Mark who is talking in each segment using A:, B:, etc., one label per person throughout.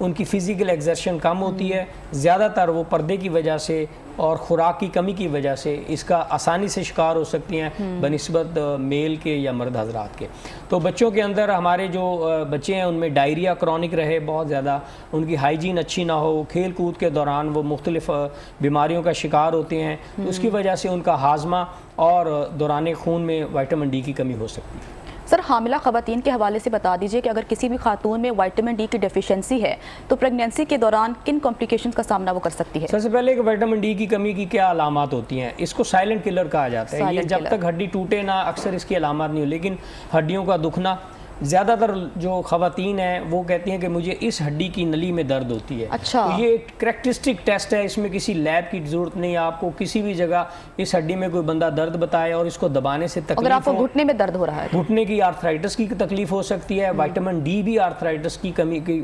A: ان کی physical exertion کم ہوتی ہے، زیادہ تر وہ پردے کی وجہ سے اور خوراک کی کمی کی وجہ سے اس کا آسانی سے شکار ہو سکتی ہیں بنسبت میل کے یا مرد حضرات کے. تو بچوں کے اندر ہمارے جو بچے ہیں ان میں ڈائریا کرونک رہے بہت زیادہ، ان کی ہائیجین اچھی نہ ہو، کھیل کود کے دوران وہ مختلف بیماریوں کا شکار ہوتے ہیں، تو اس کی وجہ سے ان کا ہاضمہ اور دوران خون میں وائٹامن ڈی کی کمی ہو سکتی ہے.
B: سر حاملہ خواتین کے حوالے سے بتا دیجئے کہ اگر کسی بھی خاتون میں وائٹامن ڈی کی ڈیفیشنسی ہے تو پریگنینسی کے دوران کن کمپلیکیشنز کا سامنا وہ کر سکتی ہے؟
A: سب سے پہلے کہ وائٹامن ڈی کی کمی کی کیا علامات ہوتی ہیں، اس کو سائلنٹ کلر کہا جاتا ہے. یہ جب تک ہڈی ٹوٹے نہ اکثر اس کی علامات نہیں ہو، لیکن ہڈیوں کا دکھنا، زیادہ تر جو خواتین ہیں وہ کہتی ہیں کہ مجھے اس ہڈی کی نلی میں درد ہوتی ہے.
B: اچھا.
A: تو یہ ایک کریکٹرسٹک ٹیسٹ ہے، اس میں کسی لیب کی ضرورت نہیں. آپ کو کسی بھی جگہ اس ہڈی میں کوئی بندہ درد بتائے اور اس کو دبانے سے تکلیف،
B: اگر آپ کو گھٹنے میں درد ہو رہا ہے،
A: گھٹنے کی آرتھرائٹس کی تکلیف ہو سکتی ہے. وائٹامن ڈی بھی آرتھرائٹس کی کمی کی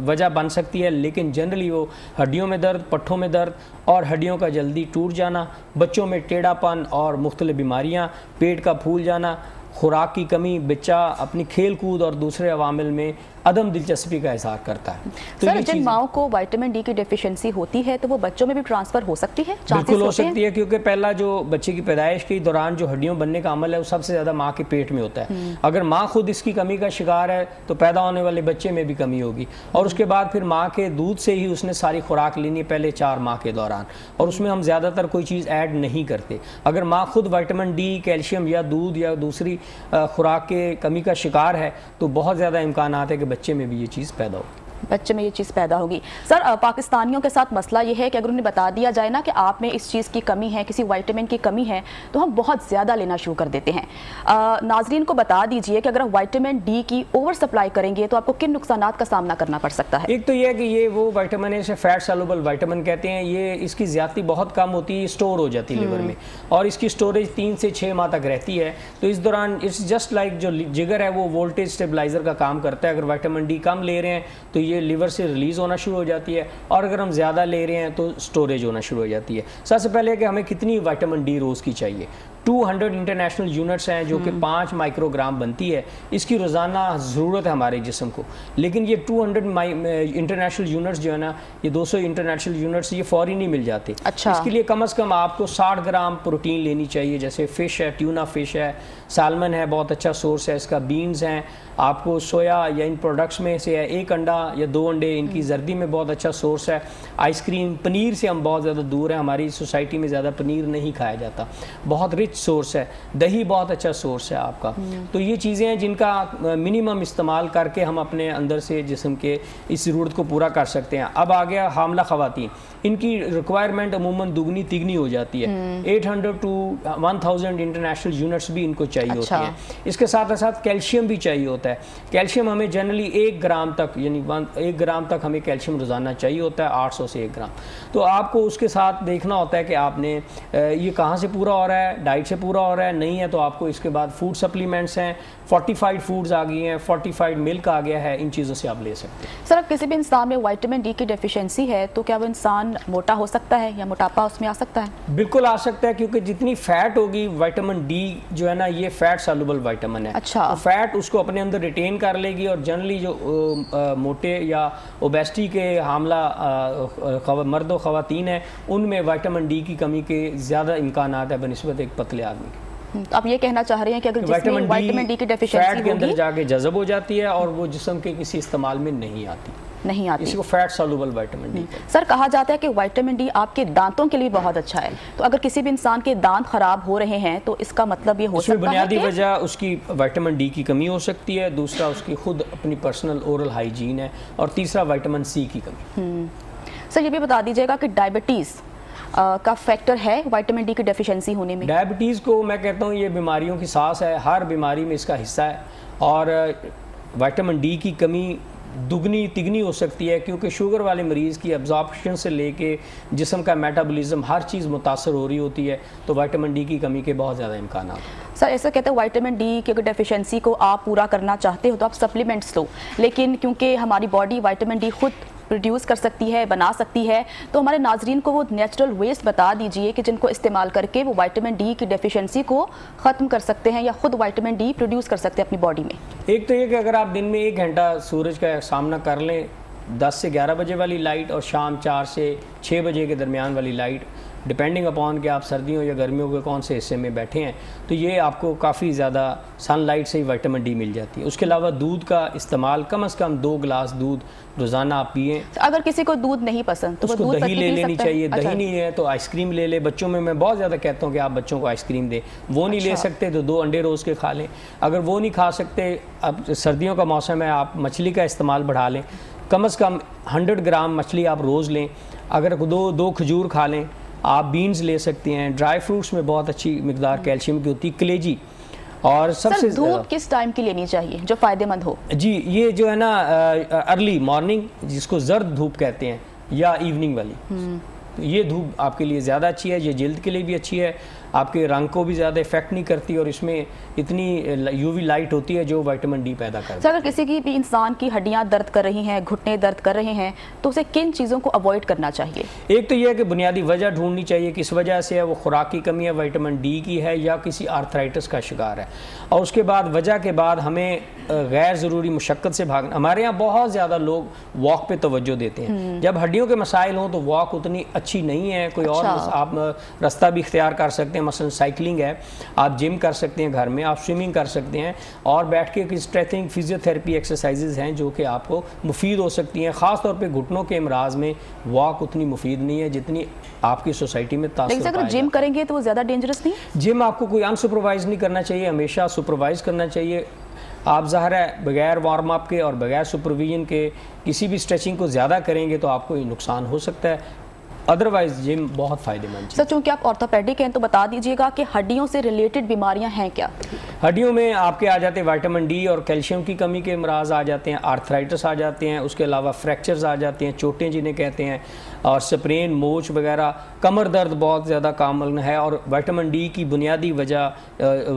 A: وجہ بن سکتی ہے، لیکن جنرلی وہ ہڈیوں میں درد، پٹھوں میں درد اور ہڈیوں کا جلدی ٹوٹ جانا، بچوں میں ٹیڑھا پن اور مختلف بیماریاں، پیٹ کا پھول جانا، خوراک کی کمی، بچہ اپنی کھیل کود اور دوسرے عوامل میں عدم دلچسپی کا اظہار کرتا ہے.
B: سر جن ماؤں کو وائٹامن ڈی کی ڈیفیشنسی ہوتی ہے تو وہ بچوں میں بھی ٹرانسفر ہو سکتی ہے؟
A: بالکل ہو سکتی ہے، کیونکہ پہلا جو بچے کی پیدائش کے دوران جو ہڈیوں بننے کا عمل ہے وہ سب سے زیادہ ماں کے پیٹ میں ہوتا ہے. اگر ماں خود اس کی کمی کا شکار ہے تو پیدا ہونے والے بچے میں بھی کمی ہوگی، اور اس کے بعد پھر ماں کے دودھ سے ہی اس نے ساری خوراک لینی ہے پہلے 4 ماہ کے دوران، اور اس میں ہم زیادہ تر کوئی چیز ایڈ نہیں کرتے. اگر ماں خود وائٹامن ڈی، کیلشیم یا دودھ یا دوسری خوراک کے کمی کا شکار ہے تو بہت زیادہ امکانات ہے کہ بچے میں بھی یہ چیز پیدا ہو.
B: بچے میں یہ چیز پیدا ہوگی. سر پاکستانیوں کے ساتھ مسئلہ یہ ہے کہ اگر انہیں بتا دیا جائے نا کہ آپ میں اس چیز کی کمی ہے، کسی وائٹامن کی کمی ہے، تو ہم بہت زیادہ لینا شروع کر دیتے ہیں. ناظرین کو بتا دیجئے کہ اگر ہم وائٹامن ڈی کی اوور سپلائی کریں گے تو آپ کو کن نقصانات کا سامنا کرنا پڑ سکتا ہے؟
A: ایک تو یہ ہے کہ یہ وہ وائٹامن ہے فیٹ سالوبل وائٹامن کہتے ہیں، یہ اس کی زیادتی بہت کم ہوتی ہے، اسٹور ہو جاتی ہے لیور میں، اور اس کی اسٹوریج 3 سے 6 ماہ تک رہتی ہے. تو اس دوران اٹس جسٹ لائک جو جگر ہے وہ وولٹیج اسٹیبلائزر کا کام کرتا ہے. اگر وائٹامن ڈی کم لے رہے ہیں تو یہ لیور سے ریلیز ہونا شروع ہو جاتی ہے، اور اگر ہم زیادہ لے رہے ہیں تو سٹوریج ہونا شروع ہو جاتی ہے. سب سے پہلے کہ ہمیں کتنی وائٹامن ڈی روز کی چاہیے. 200 انٹرنیشنل یونٹس ہیں جو کہ 5 مائکرو گرام بنتی ہے، اس کی روزانہ ضرورت ہے ہمارے جسم کو. لیکن یہ 200 انٹرنیشنل یونٹس جو ہے نا، یہ 200 انٹرنیشنل یونٹس یہ فوری نہیں مل جاتے.
B: اچھا.
A: اس کے لیے کم از کم آپ کو 60 گرام پروٹین لینی چاہیے، جیسے فش ہے، ٹیونا فش ہے، سالمن ہے، بہت اچھا سورس ہے اس کا، بینز ہیں، آپ کو سویا یا ان پروڈکٹس میں سے ہے 1 انڈا یا 2 انڈے، ان کی زردی میں بہت اچھا سورس ہے. آئس کریم، پنیر سے ہم بہت زیادہ دور ہیں، ہماری سوسائٹی میں زیادہ پنیر نہیں کھایا جاتا، بہت رچ سورس ہے. دہی بہت اچھا سورس ہے آپ کا. تو یہ چیزیں ہیں جن کا منیمم استعمال کر کے ہم اپنے اندر سے جسم کے اس ضرورت کو پورا کر سکتے ہیں. اب آ گیا حاملہ خواتین، ان کی ریکوائرمنٹ عموماً دگنی تگنی ہو جاتی ہے. 800 to 1000 انٹرنیشنل یونٹس بھی ان کو چاہیے ہوتی ہیں. اس کے ساتھ ساتھ کیلشیم بھی چاہیے ہوتا ہے. کیلشیم ہمیں جنرلی 1 گرام تک، یعنی 1 گرام تک ہمیں کیلشیم روزانہ چاہیے ہوتا ہے، 800 سے 1 گرام. تو آپ کو اس کے ساتھ دیکھنا ہوتا ہے کہ آپ نے یہ کہاں سے پورا ہو رہا ہے، ڈائٹ سے پورا ہو رہا ہے نہیں ہے تو آپ کو اس کے بعد فوڈ سپلیمنٹس ہیں، فورٹیفائڈ فوڈز آ گئی ہیں، فورٹیفائڈ ملک آ گیا ہے، ان چیزوں سے آپ لے سکتے ہیں.
B: سر اب کسی بھی انسان میں وائٹامن ڈی کی ڈیفیشنسی ہے تو کیا وہ انسان موٹا ہو سکتا ہے یا موٹاپا اس میں آ سکتا ہے؟
A: بالکل آ سکتا ہے، کیونکہ جتنی فیٹ ہوگی، وائٹامن ڈی جو ہے نا یہ فیٹ سالوبل وائٹامن ہے.
B: اچھا.
A: تو فیٹ اس کو اپنے اندر ریٹین کر لے گی، اور جنرلی جو موٹے یا اوبیسٹی کے حاملہ مرد و خواتین ہیں ان میں وائٹامن ڈی کی کمی کے زیادہ امکانات ہے بنسبت ایک پتلے آدمی کے.
B: آپ یہ کہنا چاہ رہے ہیں کہ اگر جس میں وائٹامن ڈی کی ڈیفیشنسی
A: فیٹ کے اندر جا کے جذب ہو جاتی ہے اور وہ جسم کے کسی استعمال میں نہیں آتی. اس کو فیٹ سالوبل وائٹامن ڈی.
B: سر کہا جاتا ہے کہ وائٹامن ڈی آپ کے دانتوں کے لیے بہت اچھا ہے، تو اگر کسی بھی انسان کے دانت خراب ہو رہے ہیں تو اس کا مطلب یہ ہو سکتا ہے کہ
A: بنیادی وجہ اس کی وائٹامن ڈی کی کمی ہو سکتی ہے، دوسرا اس کی خود اپنی پرسنل اورل ہائیجین ہے، اور تیسرا وائٹامن سی کی کمی.
B: سر یہ بھی بتا دیجیے گا کہ ڈائبٹیز کا فیکٹر ہے وائٹامن ڈی کی ڈیفیشنسی ہونے میں؟
A: ڈائبٹیز کو میں کہتا ہوں یہ بیماریوں کی ساس ہے، ہر بیماری میں اس کا حصہ ہے، اور وائٹامن ڈی کی کمی دگنی تگنی ہو سکتی ہے، کیونکہ شوگر والے مریض کی ابزارپشن سے لے کے جسم کا میٹابولزم ہر چیز متاثر ہو رہی ہوتی ہے، تو وائٹامن ڈی کی کمی کے بہت زیادہ امکانات ہیں.
B: سر ایسا کہتے ہیں وائٹامن ڈی کی اگر ڈیفیشنسی کو آپ پورا کرنا چاہتے ہو تو آپ سپلیمنٹس لو، لیکن کیونکہ ہماری باڈی وائٹامن ڈی خود پروڈیوس کر سکتی ہے، بنا سکتی ہے، تو ہمارے ناظرین کو وہ نیچرل ویز بتا دیجئے کہ جن کو استعمال کر کے وہ وائٹامن ڈی کی ڈیفیشنسی کو ختم کر سکتے ہیں یا خود وائٹامن ڈی پروڈیوس کر سکتے ہیں اپنی باڈی میں.
A: ایک تو یہ کہ اگر آپ دن میں 1 گھنٹہ سورج کا سامنا کر لیں 10 سے 11 بجے والی لائٹ اور شام 4 سے 6 بجے کے درمیان والی لائٹ، ڈپینڈنگ اپون کہ آپ سردیوں یا گرمیوں کے کون سے حصے میں بیٹھے ہیں، تو یہ آپ کو کافی زیادہ سن لائٹ سے ہی وائٹامن ڈی مل جاتی ہے۔ اس کے علاوہ دودھ کا استعمال، کم از کم 2 گلاس دودھ روزانہ آپ پئیں۔
B: اگر کسی کو دودھ نہیں پسند تو
A: اس کو دہی لے لینی چاہیے، دہی نہیں ہے تو آئس کریم لے لے۔ بچوں میں بہت زیادہ کہتا ہوں کہ آپ بچوں کو آئس کریم دیں، وہ نہیں لے سکتے تو 2 انڈے روز کے کھا لیں۔ اگر وہ نہیں کھا سکتے، اب سردیوں کا موسم ہے، آپ مچھلی کا استعمال بڑھا لیں، کم از کم 100 گرام مچھلی آپ روز لیں۔ اگر 2 کھجور کھا لیں، آپ بینز لے سکتے ہیں۔ ڈرائی فروٹس میں بہت اچھی مقدار کیلشیم کی ہوتی ہے، کلیجی۔ اور سب سے
B: دھوپ کس ٹائم کی لینی چاہیے جو فائدہ مند ہو؟
A: جی یہ جو ہے نا ارلی مارننگ، جس کو زرد دھوپ کہتے ہیں، یا ایوننگ والی، تو یہ دھوپ آپ کے لیے زیادہ اچھی ہے، یہ جلد کے لیے بھی اچھی ہے، آپ کے رنگ کو بھی زیادہ افیکٹ نہیں کرتی، اور اس میں اتنی یو وی لائٹ ہوتی ہے جو وائٹامن ڈی پیدا کرتی ہے۔
B: اگر کسی کی بھی انسان کی ہڈیاں درد کر رہی ہیں، گھٹنے درد کر رہے ہیں، تو اسے کن چیزوں کو اوائڈ کرنا چاہیے؟
A: ایک تو یہ ہے کہ بنیادی وجہ ڈھونڈنی چاہیے، کس وجہ سے ہے، وہ خوراک کی کمی ہے، وائٹامن ڈی کی ہے، یا کسی آرتھرائٹس کا شکار ہے، اور اس کے بعد وجہ کے بعد ہمیں غیر ضروری مشقت سے بھاگنا۔ ہمارے یہاں بہت زیادہ لوگ واک پہ توجہ دیتے ہیں، جب ہڈیوں کے مسائل ہوں تو واک اتنی اچھی نہیں ہے، کوئی اور آپ راستہ بھی اختیار کر سکتے ہیں، مثلا سائیکلنگ ہے، آپ جم کر سکتے ہیں گھر میں، آپ سوئمنگ کر سکتے ہیں، اور بیٹھ کے اسٹریچنگ، فزیو تھراپی ایکسرسائزز ہیں جو کہ آپ کو مفید ہو سکتی ہیں۔ خاص طور پہ گھٹنوں کے امراض میں واک اتنی مفید نہیں ہے جتنی آپ کی سوسائٹی میں تاثر
B: لیکن اگر جم کریں گے تو وہ زیادہ ڈینجرس نہیں؟
A: جم آپ کو کوئی انسپروائز نہیں کرنا چاہیے، ہمیشہ سپروائز کرنا چاہیے۔ آپ ظاہر ہے بغیر وارم اپ کے اور بغیر سپرویژن کے کسی بھی اسٹریچنگ کو زیادہ کریں گے تو آپ کو یہ نقصان ہو سکتا ہے، ادروائز جم بہت فائدہ مند ہے۔
B: سر چونکہ آپ آرتھوپیڈک ہیں تو بتا دیجیے گا کہ ہڈیوں سے ریلیٹڈ بیماریاں ہیں کیا؟
A: ہڈیوں میں آپ کے آ جاتے ہیں وائٹامن ڈی اور کیلشیم کی کمی کے امراض آ جاتے ہیں، آرتھرائٹس آ جاتے ہیں، اس کے علاوہ فریکچرز آ جاتے ہیں، چوٹیں جنہیں کہتے ہیں، اور سپرین، موچ وغیرہ، کمر درد بہت زیادہ کامن ہے، اور وائٹامن ڈی کی بنیادی وجہ،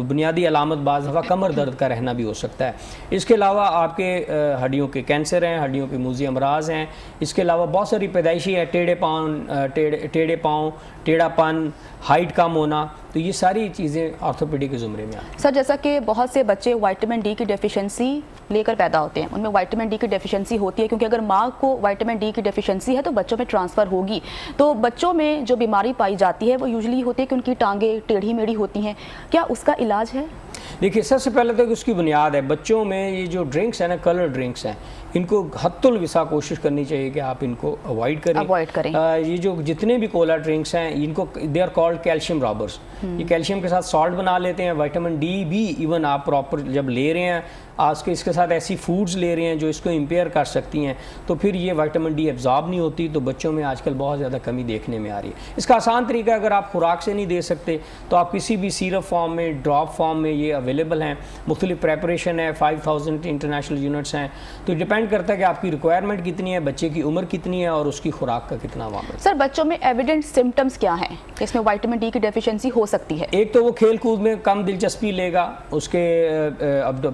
A: بنیادی علامت بعض دفعہ کمر درد کا رہنا بھی ہو سکتا ہے۔ اس کے علاوہ آپ کے ہڈیوں کے کینسر ہیں، ہڈیوں کے موذی امراض ہیں، اس کے علاوہ بہت ساری پیدائشی ہے، ٹیڑھے پاؤں، ٹیڑھا پن، ہائٹ کم ہونا، تو یہ ساری چیزیں آرتھوپیڈی کے زمرے میں آتی ہیں۔
B: سر جیسا کہ بہت سے بچے وائٹامن ڈی کی ڈیفیشنسی لے کر پیدا ہوتے ہیں، ان میں وائٹامن ڈی کی ڈیفیشنسی ہوتی ہے، کیونکہ اگر ماں کو وائٹامن ڈی کی ڈیفیشنسی ہے تو بچوں میں ٹرانسفر ہوگی۔ تو بچوں میں جو بیماری پائی جاتی ہے وہ یوزلی ہوتی ہے کہ ان کی ٹانگیں ٹیڑھی میڑھی ہوتی ہیں، کیا اس کا علاج ہے؟
A: دیکھیے سب سے پہلے تو اس کی بنیاد ہے، بچوں میں یہ جو ڈرنکس ہیں نا، کلر ڈرنکس ہیں، ان کو حد الوسع کوشش کرنی چاہیے کہ آپ ان کو اوائڈ کریں۔ یہ جو جتنے بھی کولا ڈرنکس ہیں، ان کو دے آر کالڈ کیلشیم رابرس، یہ کیلشیم کے ساتھ سالٹ بنا لیتے ہیں، وائٹامن ڈی بھی ایون آپ پراپر جب لے رہے ہیں، آج کے اس کے ساتھ ایسی فوڈز لے رہے ہیں جو اس کو امپیئر کر سکتی ہیں، تو پھر یہ وائٹامن ڈی ایبزارب نہیں ہوتی، تو بچوں میں آج کل بہت زیادہ کمی دیکھنے میں آ رہی ہے۔ اس کا آسان طریقہ اگر آپ خوراک سے نہیں دے سکتے تو آپ کسی بھی سیرپ فارم میں، ڈراپ فارم میں یہ اویلیبل ہیں، مختلف پریپریشن ہے، 5000 انٹرنیشنل یونٹس ہیں، تو ڈیپینڈ کرتا ہے کہ آپ کی ریکوائرمنٹ کتنی ہے، بچے کی عمر کتنی ہے، اور اس کی خوراک کا کتنا وامل۔
B: سر بچوں میں ایویڈنٹ سمٹمز کیا ہیں اس میں وائٹامن ڈی کی ڈیفیشنسی ہو سکتی ہے؟
A: ایک تو وہ کھیل کود میں کم دلچسپی لے گا، اس کے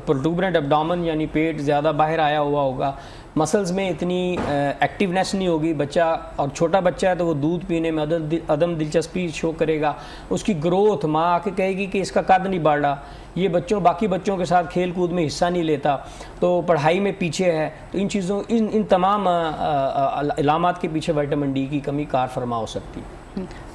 A: پروٹوبرنٹ ابڈومن یعنی پیٹ زیادہ باہر آیا ہوا ہوگا، مسلز میں اتنی ایکٹیونیس نہیں ہوگی، بچہ اور چھوٹا بچہ ہے تو وہ دودھ پینے میں عدم دلچسپی شو کرے گا، اس کی گروتھ، ماں آ کے کہے گی کہ اس کا قد نہیں بڑھ رہا، یہ باقی بچوں کے ساتھ کھیل کود میں حصہ نہیں لیتا، تو پڑھائی میں پیچھے ہے، تو ان چیزوں ان تمام علامات کے پیچھے وائٹامن ڈی کی کمی کار فرما ہو سکتی ہے۔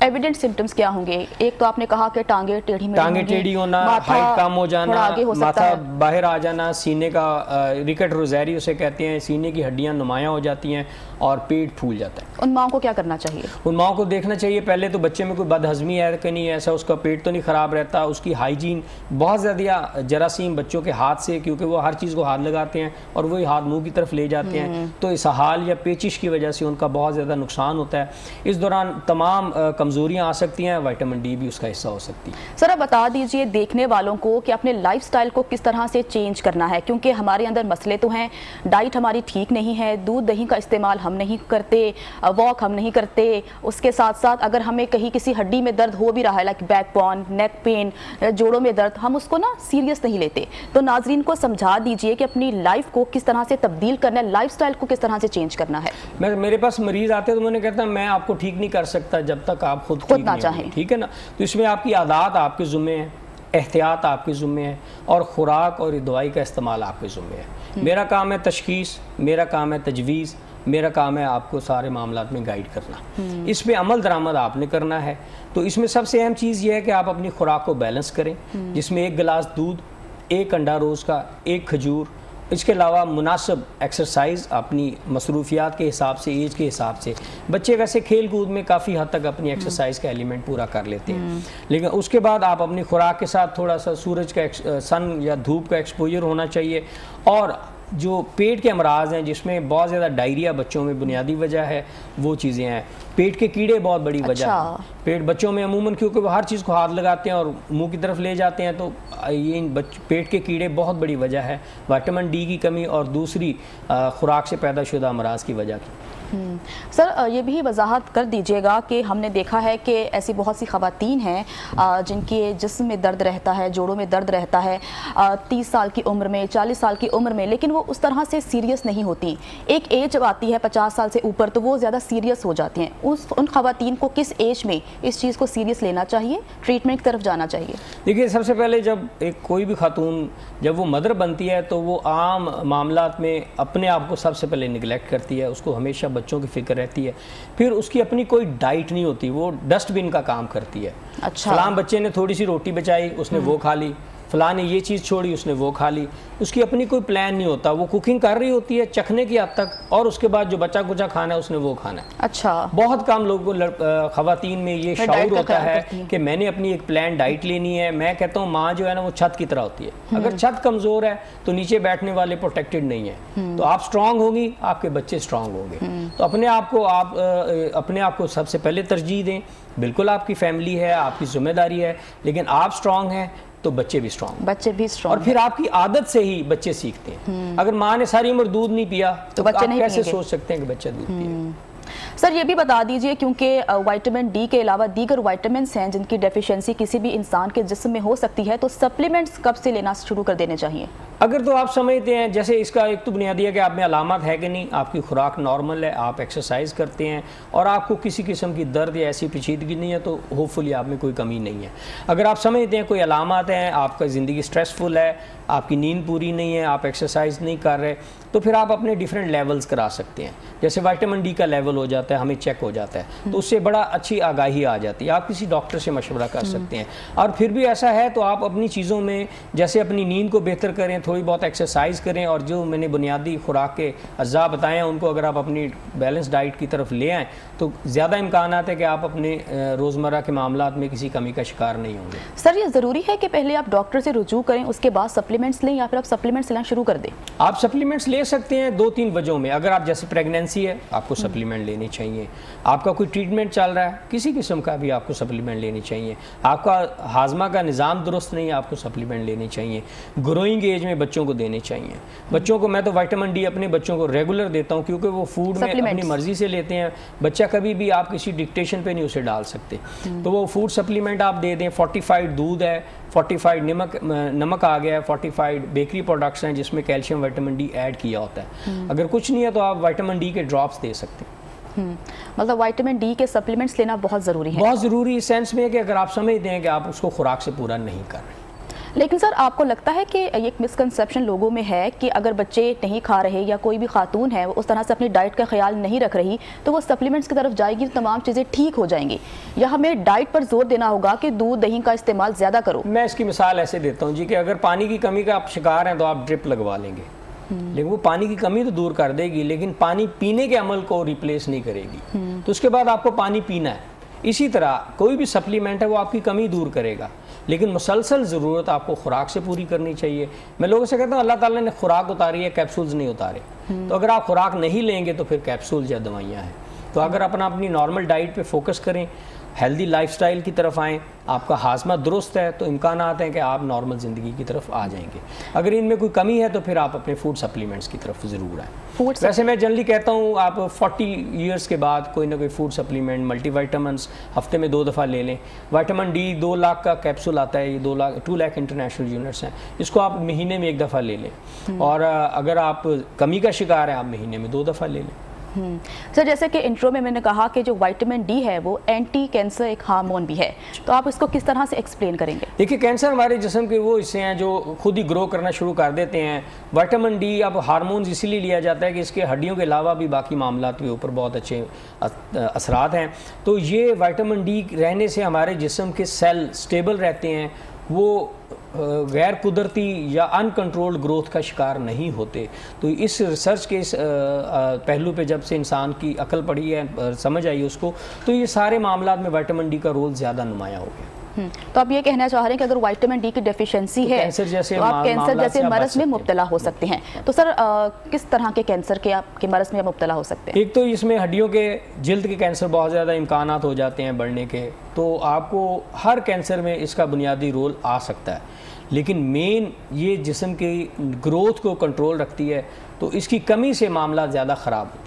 B: ایویڈنٹ سمٹمز کیا ہوں گے؟ ایک تو آپ نے کہا کہ ٹانگیں ٹیڑھی
A: ہونا، ہائٹ کم ہو جانا، ماتھا باہر آ جانا، سینے کا ریکٹ روزیری اسے کہتے ہیں، سینے کی ہڈیاں نمایاں ہو جاتی ہیں اور پیٹ پھول جاتا ہے۔
B: ان ماں کو کیا کرنا چاہیے؟
A: ان ماں کو دیکھنا چاہیے پہلے تو بچے میں کوئی بد ہضمی ہے کہ نہیں، ایسا اس کا پیٹ تو نہیں خراب رہتا، اس کی ہائیجین بہت زیادہ جراثیم بچوں کے ہاتھ سے، کیونکہ وہ ہر چیز کو ہاتھ لگاتے ہیں اور وہی ہاتھ منہ کی طرف لے جاتے ہیں، تو اسہال یا پیچش کی وجہ سے ان کا بہت زیادہ نقصان ہوتا ہے۔ اس دوران تمام کمزوریاں آ سکتی ہیں، وائٹامن ڈی بھی اس کا حصہ ہو سکتی ہے۔
B: سر آپ بتا دیجئے دیکھنے والوں کو کہ اپنے لائف سٹائل کو کس طرح سے چینج کرنا ہے، کیونکہ ہمارے اندر مسئلے تو ہیں، ڈائٹ ہماری ٹھیک نہیں ہے، دودھ دہی کا استعمال ہم نہیں کرتے، واک ہم نہیں کرتے، اس کے ساتھ ساتھ اگر ہمیں کہیں کسی ہڈی میں درد ہو بھی رہا ہے، لائک بیک پین، نیک پین، جوڑوں میں درد، ہم اس کو نا سیریس نہیں لیتے، تو ناظرین کو سمجھا دیجئے کہ اپنی لائف کو کس طرح سے تبدیل کرنا ہے، لائف سٹائل کو کس طرح سے چینج کرنا ہے۔
A: میرے پاس مریض آتے ہیں تو میں نے کہتا میں آپ کو ٹھیک نہیں کر سکتا جب تک آپ خود ٹھیک
B: نہ چاہیں،
A: ٹھیک ہے نا، تو اس میں آپ کی عادات آپ کے ذمے ہیں، احتیاط آپ کے ذمے ہے، اور خوراک اور دوائی کا استعمال آپ کے ذمے ہے۔ میرا کام ہے تشخیص، میرا کام ہے تجویز، میرا کام ہے آپ کو سارے معاملات میں گائیڈ کرنا. اس پہ عمل درآمد آپ نے کرنا ہے. تو اس میں سب سے اہم چیز یہ ہے کہ آپ اپنی خوراک کو بیلنس کریں, جس میں 1 گلاس دودھ, 1 انڈا روز کا, 1 کھجور, اس کے علاوہ مناسب ایکسرسائز اپنی مصروفیات کے حساب سے, ایج کے حساب سے. بچے ویسے کھیل کود میں کافی حد تک اپنی ایکسرسائز کا ایلیمنٹ پورا کر لیتے ہیں, لیکن اس کے بعد آپ اپنی خوراک کے ساتھ تھوڑا سا سورج کا سن یا دھوپ کا ایکسپوجر ہونا چاہیے. اور جو پیٹ کے امراض ہیں جس میں بہت زیادہ ڈائریا بچوں میں بنیادی وجہ ہے, وہ چیزیں ہیں. پیٹ کے کیڑے بہت بڑی وجہ ہے. پیٹ بچوں میں عموماً کیونکہ وہ ہر چیز کو ہاتھ لگاتے ہیں اور منہ کی طرف لے جاتے ہیں, تو یہ پیٹ کے کیڑے بہت بڑی وجہ ہے وٹامن ڈی کی کمی اور دوسری خوراک سے پیدا شدہ امراض کی وجہ کی.
B: سر یہ بھی وضاحت کر دیجیے گا کہ ہم نے دیکھا ہے کہ ایسی بہت سی خواتین ہیں جن کے جسم میں درد رہتا ہے, جوڑوں میں درد رہتا ہے 30 سال کی عمر میں, 40 سال کی عمر میں, لیکن وہ اس طرح سے سیریس نہیں ہوتی. ایک ایج جب آتی ہے 50 سال سے اوپر تو وہ زیادہ سیریس ہو جاتی ہیں. ان خواتین کو کس ایج میں اس چیز کو سیریس لینا چاہیے, ٹریٹمنٹ کی طرف جانا چاہیے؟
A: دیکھیے, سب سے پہلے جب کوئی بھی خاتون جب وہ مدر بنتی ہے تو وہ عام معاملات میں اپنے آپ کو سب سے پہلے نگلیکٹ کرتی ہے, اس کو ہمیشہ بچوں کی فکر رہتی ہے. پھر اس کی اپنی کوئی ڈائٹ نہیں ہوتی, وہ ڈسٹ بن کا کام کرتی ہے. فلاں بچے نے تھوڑی سی روٹی بچائی, اس نے وہ کھا لی, فلاں نے یہ چیز چھوڑی, اس نے وہ کھا لی. اس کی اپنی کوئی پلان نہیں ہوتا. وہ کوکنگ کر رہی ہوتی ہے چکھنے کی حد تک, اور اس کے بعد جو بچہ کچھ کھانا ہے اس نے وہ کھانا ہے.
B: اچھا,
A: بہت کم لوگوں کو خواتین میں یہ شعور ہوتا ہے کہ میں نے اپنی ایک پلان ڈائٹ لینی ہے. میں کہتا ہوں ماں جو ہے نا وہ چھت کی طرح ہوتی ہے. اگر چھت کمزور ہے تو نیچے بیٹھنے والے پروٹیکٹڈ نہیں ہیں. تو آپ سٹرونگ ہوگی, آپ کے بچے سٹرونگ ہوں گے. تو اپنے آپ کو سب سے پہلے ترجیح دیں. بالکل آپ کی فیملی ہے, آپ کی ذمہ داری ہے, لیکن آپ سٹرونگ ہیں تو بچے بھی سٹرونگ. اور پھر آپ کی عادت سے ہی بچے سیکھتے ہیں. اگر ماں نے ساری عمر دودھ نہیں پیا تو آپ کیسے سوچ سکتے ہیں کہ بچہ دودھ پیے؟
B: سر یہ بھی بتا دیجئے, کیونکہ وائٹامن ڈی کے علاوہ دیگر وائٹامنس ہیں جن کی ڈیفیشنسی کسی بھی انسان کے جسم میں ہو سکتی ہے, تو سپلیمنٹس کب سے لینا شروع کر دینے چاہیے؟
A: اگر تو آپ سمجھتے ہیں, جیسے اس کا ایک تو بنیادی ہے کہ آپ میں علامات ہے کہ نہیں, آپ کی خوراک نارمل ہے, آپ ایکسرسائز کرتے ہیں اور آپ کو کسی قسم کی درد یا ایسی پیچیدگی نہیں ہے, تو ہوپ فلی آپ میں کوئی کمی نہیں ہے. اگر آپ سمجھتے ہیں کوئی علامات ہیں, آپ کا زندگی سٹریسفل ہے, آپ کی نیند پوری نہیں ہے, آپ ایکسرسائز نہیں کر رہے, تو پھر آپ اپنے ڈیفرنٹ لیولز کرا سکتے ہیں. جیسے وائٹامن ڈی کا لیول ہو جاتا ہے, ہمیں چیک ہو جاتا ہے, تو اس سے بڑا اچھی آگاہی آ جاتی ہے. آپ کسی ڈاکٹر سے مشورہ کر سکتے ہیں. اور پھر بھی ایسا ہے تو آپ اپنی چیزوں میں جیسے اپنی نیند کو بہتر کریں, تھوڑی بہت ایکسرسائز کریں, اور جو میں نے بنیادی خوراک کے اجزاء بتائے ہیں ان کو اگر آپ اپنی بیلنس ڈائٹ کی طرف لے آئیں تو زیادہ امکانات ہے کہ آپ اپنے روزمرہ کے معاملات میں کسی کمی کا شکار نہیں ہوں گے.
B: سر یہ ضروری ہے کہ پہلے آپ ڈاکٹر سے رجوع کریں, اس کے بعد سپلیمنٹس لیں, یا پھر آپ سپلیمنٹس لینا شروع کر دیں؟
A: آپ سپلیمنٹس لے سکتے ہیں 2-3 وجہوں میں. اگر آپ جیسے پریگنینسی ہے, آپ کو سپلیمنٹ لینی چاہیے. آپ کا کوئی ٹریٹمنٹ چل رہا ہے, کسی قسم کا بھی آپ کو سپلیمنٹ لینی چاہیے. آپ کا ہاضمہ کا نظام درست نہیں ہے, آپ کو سپلیمنٹ لینی چاہیے. گروئنگ ایج میں بچوں کو دینے چاہیے. بچوں کو میں تو وائٹامن ڈی اپنے بچوں کو ریگولر دیتا ہوں, کیونکہ وہ فوڈ میں اپنی مرضی سے لیتے ہیں. بچہ کبھی بھی آپ کسی ڈکٹیشن پہ نہیں اسے ڈال سکتے, تو وہ فوڈ سپلیمنٹ آپ دے دیں. فورٹیفائڈ دودھ ہے, فورٹیفائڈ نمک آ گیا ہے, فورٹیفائڈ بیکری پروڈکٹس ہیں جس میں کیلشیم وائٹامن ڈی ایڈ کیا ہوتا ہے. اگر کچھ نہیں ہے تو آپ وائٹامن ڈی کے ڈراپس دے سکتے ہیں.
B: مطلب وائٹامن ڈی کے سپلیمنٹس لینا بہت ضروری ہے.
A: بہت ضروری اس سینس میں ہے کہ اگر آپ سمجھتے ہیں کہ آپ اس کو خوراک سے پورا نہیں کر رہے.
B: لیکن سر آپ کو لگتا ہے کہ ایک مسکنسیپشن لوگوں میں ہے کہ اگر بچے نہیں کھا رہے یا کوئی بھی خاتون ہے وہ اس طرح سے اپنی ڈائٹ کا خیال نہیں رکھ رہی تو وہ سپلیمنٹس کی طرف جائے گی تو تمام چیزیں ٹھیک ہو جائیں گی, یا ہمیں ڈائٹ پر زور دینا ہوگا کہ دودھ دہی کا استعمال زیادہ کرو؟
A: میں اس کی مثال ایسے دیتا ہوں جی کہ اگر پانی کی کمی کا آپ شکار ہیں تو آپ ڈرپ لگوا لیں گے, لیکن وہ پانی کی کمی تو دور کر دے گی, لیکن پانی پینے کے عمل کو ریپلیس نہیں کرے گی. تو اس کے بعد آپ کو پانی پینا ہے. اسی طرح کوئی بھی سپلیمنٹ ہے وہ آپ کی کمی دور کرے گا, لیکن مسلسل ضرورت آپ کو خوراک سے پوری کرنی چاہیے. میں لوگوں سے کہتا ہوں اللہ تعالیٰ نے خوراک اتاری ہے, کیپسولز نہیں اتارے. تو اگر آپ خوراک نہیں لیں گے تو پھر کیپسولز یا دوائیاں ہیں. تو اگر اپنی نارمل ڈائٹ پہ فوکس کریں, ہیلدی لائف سٹائل کی طرف آئیں, آپ کا ہاضمہ درست ہے تو امکانات ہیں کہ آپ نارمل زندگی کی طرف آ جائیں گے. اگر ان میں کوئی کمی ہے تو پھر آپ اپنے فوڈ سپلیمنٹس کی طرف ضرور آئیں. ویسے میں جنرلی کہتا ہوں آپ 40 ایئرس کے بعد کوئی نہ کوئی فوڈ سپلیمنٹ, ملٹی وائٹامنس ہفتے میں 2 دفعہ لے لیں. وائٹامن ڈی 2 لاکھ کا کیپسول آتا ہے, یہ 2 لاکھ انٹرنیشنل یونٹس ہیں, اس کو آپ مہینے میں 1 دفعہ لے لیں. اور اگر آپ کمی کا شکار ہیں آپ مہینے میں 2 دفعہ لے لیں.
B: سر جیسے کہ انٹرو میں نے کہا کہ جو وائٹامن ڈی ہے وہ اینٹی کینسر ایک ہارمون بھی ہے، تو آپ اس کو کس طرح سے ایکسپلین کریں گے؟
A: دیکھیے کینسر ہمارے جسم کے وہ حصے ہیں جو خود ہی گرو کرنا شروع کر دیتے ہیں. وائٹامن ڈی اب ہارمونز اسی لیے لیا جاتا ہے کہ اس کے ہڈیوں کے علاوہ بھی باقی معاملات کے اوپر بہت اچھے اثرات ہیں. تو یہ وائٹامن ڈی رہنے سے ہمارے جسم کے سیل سٹیبل رہتے ہیں، وہ غیر قدرتی یا ان کنٹرولڈ گروتھ کا شکار نہیں ہوتے. تو اس ریسرچ کے اس پہلو پہ جب سے انسان کی عقل پڑی ہے، سمجھ آئی اس کو، تو یہ سارے معاملات میں وائٹامن ڈی کا رول زیادہ نمایاں ہو گیا.
B: تو آپ یہ کہنا چاہ رہے ہیں کہ اگر وائٹامن ڈی کی ڈیفیشنسی ہے تو آپ کینسر جیسے مرض میں مبتلا ہو سکتے ہیں. تو سر کس طرح کے کینسر کے مرض میں مبتلا ہو سکتے ہیں؟
A: ایک تو اس میں ہڈیوں کے جلد کے کینسر بہت زیادہ امکانات ہو جاتے ہیں بڑھنے کے، تو آپ کو ہر کینسر میں اس کا بنیادی رول آ سکتا ہے. لیکن مین یہ جسم کی گروتھ کو کنٹرول رکھتی ہے، تو اس کی کمی سے معاملات زیادہ خراب ہو.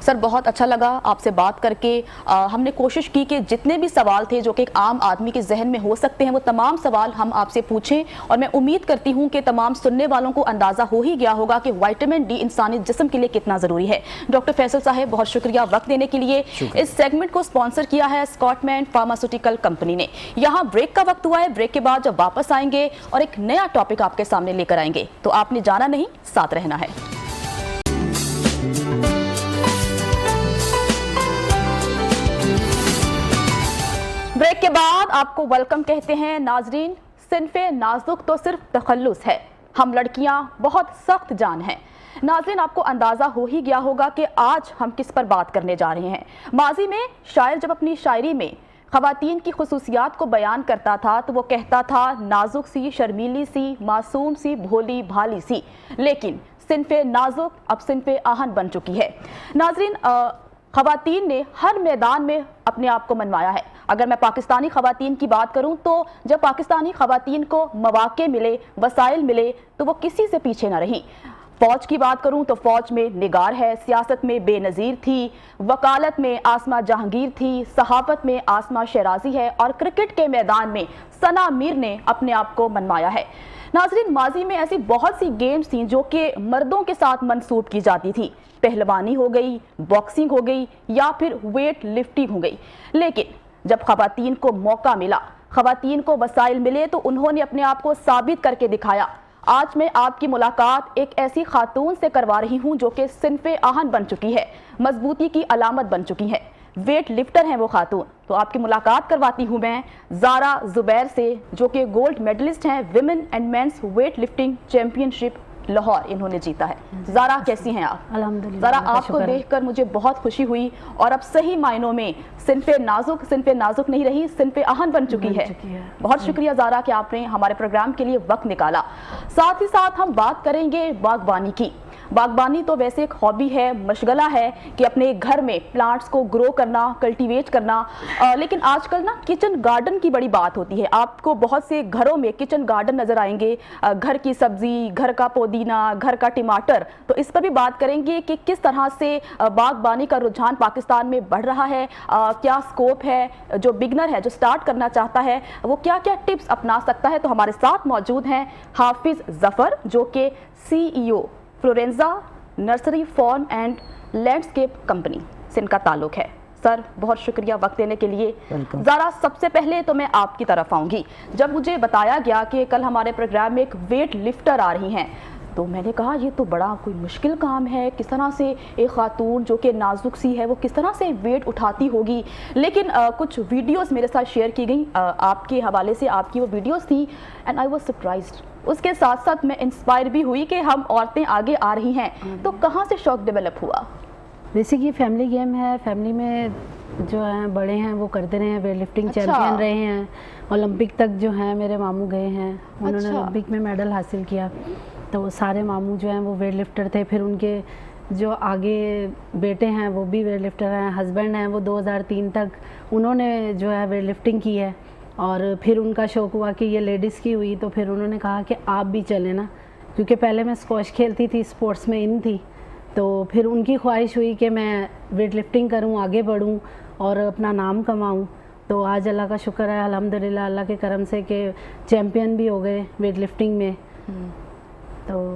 B: سر بہت اچھا لگا آپ سے بات کر کے. ہم نے کوشش کی کہ جتنے بھی سوال تھے جو کہ ایک عام آدمی کے ذہن میں ہو سکتے ہیں وہ تمام سوال ہم آپ سے پوچھیں، اور میں امید کرتی ہوں کہ تمام سننے والوں کو اندازہ ہو ہی گیا ہوگا کہ وائٹامن ڈی انسانی جسم کے لیے کتنا ضروری ہے. ڈاکٹر فیصل صاحب بہت شکریہ وقت دینے کے لیے. اس سیگمنٹ کو سپانسر کیا ہے اسکاٹمین فارماسیوٹیکل کمپنی نے. یہاں بریک کا وقت ہوا ہے، بریک کے بعد جب واپس آئیں گے اور ایک نیا ٹاپک آپ کے سامنے لے کر آئیں گے، تو آپ نے جانا نہیں، ساتھ رہنا ہے. بریک کے بعد آپ کو ویلکم کہتے ہیں. ناظرین، صنف نازک تو صرف تخلص ہے، ہم لڑکیاں بہت سخت جان ہیں. ناظرین آپ کو اندازہ ہو ہی گیا ہوگا کہ آج ہم کس پر بات کرنے جا رہے ہیں. ماضی میں شاعر جب اپنی شاعری میں خواتین کی خصوصیات کو بیان کرتا تھا تو وہ کہتا تھا نازک سی، شرمیلی سی، معصوم سی، بھولی بھالی سی. لیکن صنف نازک اب صنف آہن بن چکی ہے. ناظرین خواتین نے ہر میدان میں اپنے آپ کو منوایا ہے. اگر میں پاکستانی خواتین کی بات کروں تو جب پاکستانی خواتین کو مواقع ملے، وسائل ملے، تو وہ کسی سے پیچھے نہ رہیں. فوج کی بات کروں تو فوج میں نگار ہے، سیاست میں بے نظیر تھی، وکالت میں آسمہ جہانگیر تھی، صحافت میں آسمہ شیرازی ہے، اور کرکٹ کے میدان میں ثنا میر نے اپنے آپ کو منوایا ہے. ناظرین ماضی میں ایسی بہت سی گیمز تھیں جو کہ مردوں کے ساتھ منسوب کی جاتی تھی. پہلوانی ہو گئی، باکسنگ ہو گئی، یا پھر ویٹ لفٹنگ ہو گئی. لیکن جب خواتین کو موقع ملا، خواتین کو وسائل ملے، تو انہوں نے اپنے آپ کو ثابت کر کے دکھایا. آج میں آپ کی ملاقات ایک ایسی خاتون سے کروا رہی ہوں جو کہ صنف آہن بن چکی ہے، مضبوطی کی علامت بن چکی ہے، ویٹ لفٹر ہیں وہ خاتون. تو آپ کی ملاقات کرواتی ہوں میں زارا زبیر سے، جو کہ گولڈ میڈلسٹ ہیں women and men's weightlifting championship Lahore انہوں نے جیتا ہے. زارا کیسی ہیں آپ؟
C: الحمدللہ.
B: زارا آپ کو دیکھ کر مجھے بہت خوشی ہوئی، اور اب صحیح معنوں میں صنف نازک نہیں رہی، صنف آہن بن چکی ہے. بہت شکریہ زارا کہ آپ نے ہمارے پروگرام کے لیے وقت نکالا. ساتھ ہی ساتھ ہم بات کریں گے باغبانی کی. باغبانی تو ویسے ایک ہابی ہے، مشغلہ ہے کہ اپنے گھر میں پلانٹس کو گرو کرنا، کلٹیویٹ کرنا. لیکن آج کل نا کچن گارڈن کی بڑی بات ہوتی ہے. آپ کو بہت سے گھروں میں کچن گارڈن نظر آئیں گے، گھر کی سبزی، گھر کا پودینہ، گھر کا ٹماٹر. تو اس پر بھی بات کریں گے کہ کس طرح سے باغبانی کا رجحان پاکستان میں بڑھ رہا ہے، کیا سکوپ ہے، جو بگنر ہے، جو سٹارٹ کرنا چاہتا ہے، وہ کیا کیا ٹپس اپنا سکتا ہے. تو ہمارے ساتھ موجود ہیں حافظ ظفر، جو کہ CEO Florenza nursery farm and landscape company سے ان کا تعلق ہے. سر بہت شکریہ وقت دینے کے لیے. زارا سب سے پہلے تو میں آپ کی طرف آؤں گی. جب مجھے بتایا گیا کہ کل ہمارے پروگرام میں ایک ویٹ لفٹر آ رہی ہیں تو میں نے کہا یہ تو بڑا کوئی مشکل کام ہے، کس طرح سے ایک خاتون جو کہ نازک سی ہے وہ کس طرح سے ویٹ اٹھاتی ہوگی. لیکن کچھ ویڈیوز میرے ساتھ شیئر کی گئیں آپ کے حوالے سے، آپ کی وہ ویڈیوز تھیں، اینڈ آئی واز سرپرائزڈ. اس کے ساتھ ساتھ میں انسپائر بھی ہوئی کہ ہم عورتیں آگے آ رہی ہیں. تو کہاں سے شوق ڈیولپ ہوا؟
C: بیسک یہ فیملی گیم ہے. فیملی میں جو ہیں بڑے ہیں وہ کرتے رہے ہیں، ویٹ لفٹنگ چیمپئن رہے ہیں، اولمپک تک جو ہیں میرے ماموں گئے ہیں، انہوں نے اولمپک میں میڈل حاصل کیا. تو وہ سارے ماموں جو ہیں وہ ویٹ لفٹر تھے. پھر ان کے جو آگے بیٹے ہیں وہ بھی ویٹ لفٹر ہیں. ہسبینڈ ہیں وہ 2003 تک انہوں نے جو ہے ویٹ لفٹنگ کی ہے. اور پھر ان کا شوق ہوا کہ یہ لیڈیز کی ہوئی تو پھر انہوں نے کہا کہ آپ بھی چلیں نا، کیونکہ پہلے میں اسکواش کھیلتی تھی، اسپورٹس میں ان تھی. تو پھر ان کی خواہش ہوئی کہ میں ویٹ لفٹنگ کروں، آگے بڑھوں اور اپنا نام کماؤں. تو آج اللہ کا شکر ہے الحمدللہ اللہ کے کرم سے کہ چیمپئن بھی ہو گئے ویٹ لفٹنگ میں. تو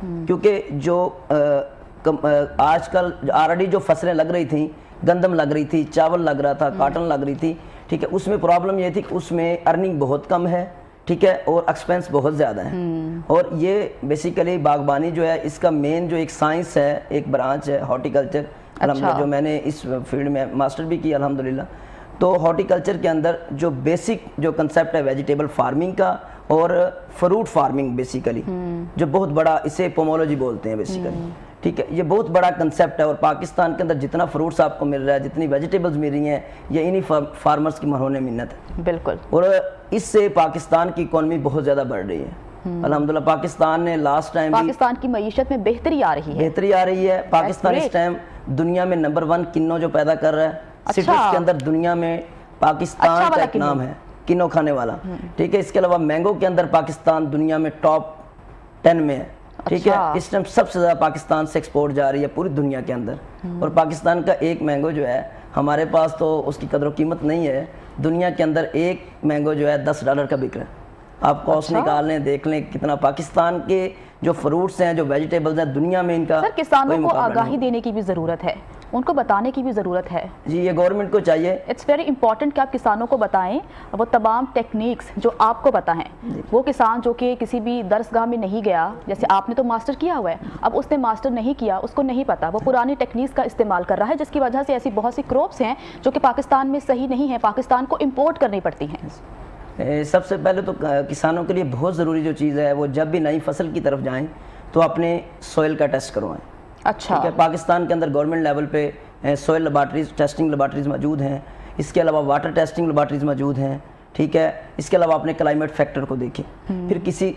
D: کیونکہ جو آج کل آلریڈی جو فصلیں لگ رہی تھیں، گندم لگ رہی تھی، چاول لگ رہا تھا، کاٹن لگ رہی تھی، ٹھیک ہے، اس میں پرابلم یہ تھی کہ اس میں ارننگ بہت کم ہے، ٹھیک ہے، اور ایکسپینس بہت زیادہ ہے. اور یہ بیسیکلی باغبانی جو ہے اس کا مین جو ایک سائنس ہے، ایک برانچ ہے ہارٹیکلچر، الحمدللہ جو میں نے اس فیلڈ میں ماسٹر بھی کیا الحمدللہ. تو ہارٹیکلچر کے اندر جو بیسک جو کنسیپٹ ہے ویجیٹیبل فارمنگ کا اور فروٹ فارمنگ بیسیکلی، جو بہت بڑا، اسے پومولوجی بولتے ہیں بیسیکلی، ٹھیک ہے، یہ بہت بڑا کنسیپٹ ہے. اور پاکستان کے اندر جتنا فروٹس آپ کو مل رہا ہے، جتنی ویجیٹیبلز مل رہی ہیں، یہ انہی فارمرز کی مرہون منت ہے.
B: بالکل.
D: اور اس سے پاکستان کی اکانومی بہت زیادہ بڑھ رہی ہے الحمدللہ. پاکستان نے لاسٹ ٹائم
B: پاکستان کی معیشت میں بہتری آ رہی ہے.
D: پاکستان اس ٹائم دنیا میں نمبر 1 کنو جو پیدا کر رہا ہے. سٹرس کے اندر دنیا میں پاکستان کا ایک نام ہے، کنو کھانے والا، ٹھیک ہے. اس کے علاوہ مینگو کے اندر پاکستان دنیا میں ٹاپ 10 میں ہے، ٹھیک ہے. اس ٹائم سب سے زیادہ پاکستان سے ایکسپورٹ جا رہی ہے پوری دنیا کے اندر. اور پاکستان کا ایک مینگو جو ہے، ہمارے پاس تو اس کی قدر و قیمت نہیں ہے، دنیا کے اندر ایک مینگو جو ہے $10 کا بک رہا ہے. آپ کاسٹ نکال لیں، دیکھ لیں کتنا پاکستان کے جو فروٹس ہیں، جو ویجیٹیبلز ہیں، دنیا میں ان کا
B: سر کسانوں کو آگاہی دینے کی بھی ضرورت ہے، ان کو بتانے کی بھی ضرورت ہے.
D: جی یہ گورنمنٹ کو چاہیے.
B: اٹس ویری امپورٹنٹ کہ آپ کسانوں کو بتائیں وہ تمام ٹیکنیکس جو آپ کو پتہ ہیں. وہ کسان جو کہ کسی بھی درسگاہ میں نہیں گیا، جیسے آپ نے تو ماسٹر کیا ہوا ہے، اب اس نے ماسٹر نہیں کیا، اس کو نہیں پتا، وہ پرانی ٹیکنیکس کا استعمال کر رہا ہے، جس کی وجہ سے ایسی بہت سی کراپس ہیں جو کہ پاکستان میں صحیح نہیں ہیں، پاکستان کو امپورٹ کرنی پڑتی ہیں.
D: سب سے پہلے تو کسانوں کے لیے بہت ضروری جو چیز ہے، وہ جب بھی نئی فصل کی طرف جائیں تو اپنے سوئل کا ٹیسٹ کروائیں.
B: اچھا.
D: ٹھیک ہے. پاکستان کے اندر گورنمنٹ لیول پہ سوئل لیبارٹریز، ٹیسٹنگ لیبارٹریز موجود ہیں. اس کے علاوہ واٹر ٹیسٹنگ لیبارٹریز موجود ہیں، ٹھیک ہے. اس کے علاوہ اپنے کلائمیٹ فیکٹر کو دیکھیں. پھر کسی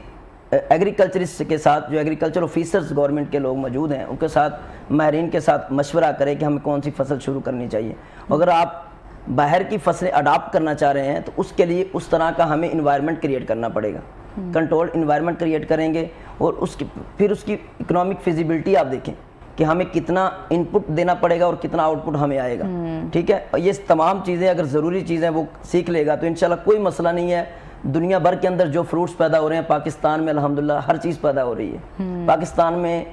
D: ایگریکلچرسٹ کے ساتھ، جو ایگریکلچر آفیسرز گورنمنٹ کے لوگ موجود ہیں، ان کے ساتھ، ماہرین کے ساتھ مشورہ کریں کہ ہمیں کون سی فصل شروع کرنی چاہیے. اگر آپ باہر کی فصلیں اڈاپٹ کرنا چاہ رہے ہیں تو اس کے لیے اس طرح کا ہمیں انوائرمنٹ کریٹ کرنا پڑے گا. کنٹرول انوائرمنٹ کریٹ کریں گے اور پھر اس کی اکنامک فیزیبلٹی آپ دیکھیں کہ ہمیں کتنا ان پٹ دینا پڑے گا اور کتنا آؤٹ پٹ ہمیں آئے گا. ٹھیک ہے. یہ تمام چیزیں اگر ضروری چیزیں وہ سیکھ لے گا تو انشاءاللہ کوئی مسئلہ نہیں ہے. دنیا بھر کے اندر جو فروٹس پیدا ہو رہے ہیں، پاکستان میں الحمدللہ ہر چیز پیدا ہو رہی ہے. پاکستان میں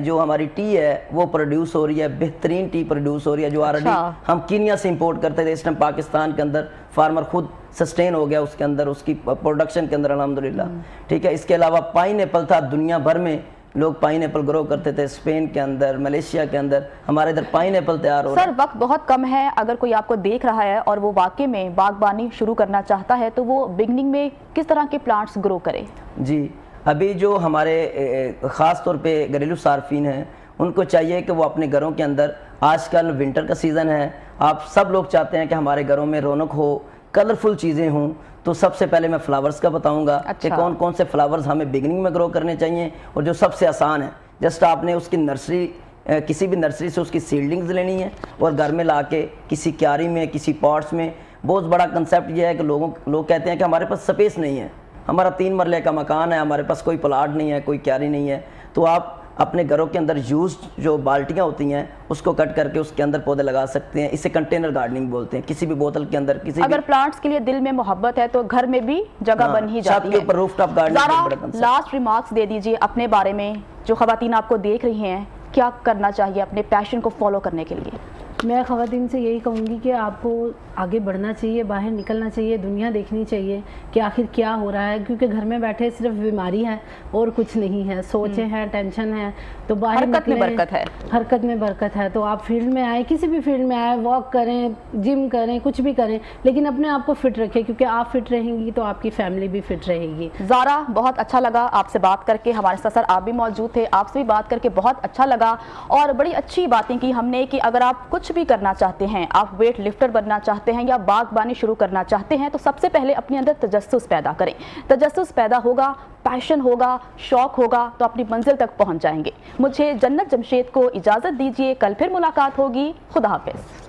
D: جو ہماری ٹی ہے وہ پروڈیوس ہو رہی ہے، بہترین ٹی پروڈیوس ہو رہی ہے، جو آلریڈی ہم کینیا سے امپورٹ کرتے تھے. اس ٹائم پاکستان کے اندر فارمر خود سسٹین ہو گیا اس کے اندر، اس کی پروڈکشن کے اندر الحمدللہ. ٹھیک ہے. اس کے علاوہ پائن ایپل تھا، دنیا بھر میں لوگ پائن ایپل گرو کرتے تھے. اسپین کے اندر، ملیشیا کے اندر، ہمارے ادھر پائن ایپل تیار ہو رہا ہے.
B: سر وقت بہت کم ہے، اگر کوئی آپ کو دیکھ رہا ہے اور وہ واقعی میں باغبانی شروع کرنا چاہتا ہے تو وہ بگننگ میں کس طرح کے پلانٹس گرو کرے؟
D: جی ابھی جو ہمارے خاص طور پہ گھریلو صارفین ہیں، ان کو چاہیے کہ وہ اپنے گھروں کے اندر، آج کل ونٹر کا سیزن ہے، آپ سب لوگ چاہتے ہیں کہ ہمارے گھروں میں رونق ہو، کلرفل چیزیں ہوں. تو سب سے پہلے میں فلاورز کا بتاؤں گا کہ کون کون سے فلاورز ہمیں بگننگ میں گرو کرنے چاہیے اور جو سب سے آسان ہے. جسٹ آپ نے اس کی نرسری، کسی بھی نرسری سے اس کی سیڈلنگز لینی ہے اور گھر میں لا کے کسی کیاری میں، کسی پاٹس میں. بہت بڑا کنسیپٹ یہ ہے کہ لوگ کہتے ہیں کہ ہمارے پاس سپیس نہیں ہے، ہمارا 3 مرلے کا مکان ہے، ہمارے پاس کوئی پلاٹ نہیں ہے، کوئی کیاری نہیں ہے. تو آپ اپنے گھروں کے اندر یوزڈ جو بالٹیاں ہوتی ہیں اس کو کٹ کر کے اس کے اندر پودے لگا سکتے ہیں. اسے کنٹینر گارڈننگ بولتے ہیں. کسی بھی بوتل کے اندر، کسی
B: اگر پلانٹس کے لیے دل میں محبت ہے تو گھر میں بھی جگہ بن ہی جاتی ہے.
D: روف ٹاپ گارڈننگ.
B: ذرا لاسٹ ریمارکس دے دیجئے اپنے بارے میں، جو خواتین آپ کو دیکھ رہی ہیں کیا کرنا چاہیے اپنے پیشن کو فالو کرنے کے لیے؟
C: میں خواتین سے یہی کہوں گی کہ آپ کو آگے بڑھنا چاہیے، باہر نکلنا چاہیے، دنیا دیکھنی چاہیے کہ آخر کیا ہو رہا ہے. کیونکہ گھر میں بیٹھے صرف بیماری ہے اور کچھ نہیں ہے، سوچیں ہیں، ٹینشن ہے. تو باہر
B: حرکت میں برکت ہے.
C: حرکت میں برکت ہے. تو آپ فیلڈ میں آئیں، کسی بھی فیلڈ میں آئیں، واک کریں، جم کریں، کچھ بھی کریں، لیکن اپنے آپ کو فٹ رکھیں. کیونکہ آپ فٹ رہیں گی تو آپ کی فیملی بھی فٹ رہے گی.
B: زارا بہت اچھا لگا آپ سے بات کر کے. ہمارے ساتھ سر آپ بھی موجود تھے، آپ سے بھی بات کر کے بہت اچھا لگا اور بڑی اچھی باتیں کی ہم نے کہ اگر آپ کچھ بھی کرنا چاہتے ہیں، آپ ویٹ لفٹر بننا چاہتے ہیں یا باغبانی شروع کرنا چاہتے ہیں تو سب سے پہلے اپنے اندر تجسس پیدا کریں. تجسس پیدا ہوگا، پیشن ہوگا، شوق ہوگا تو اپنی منزل تک پہنچ جائیں گے. مجھے جنت جمشید کو اجازت دیجیے، کل پھر ملاقات ہوگی. خدا حافظ.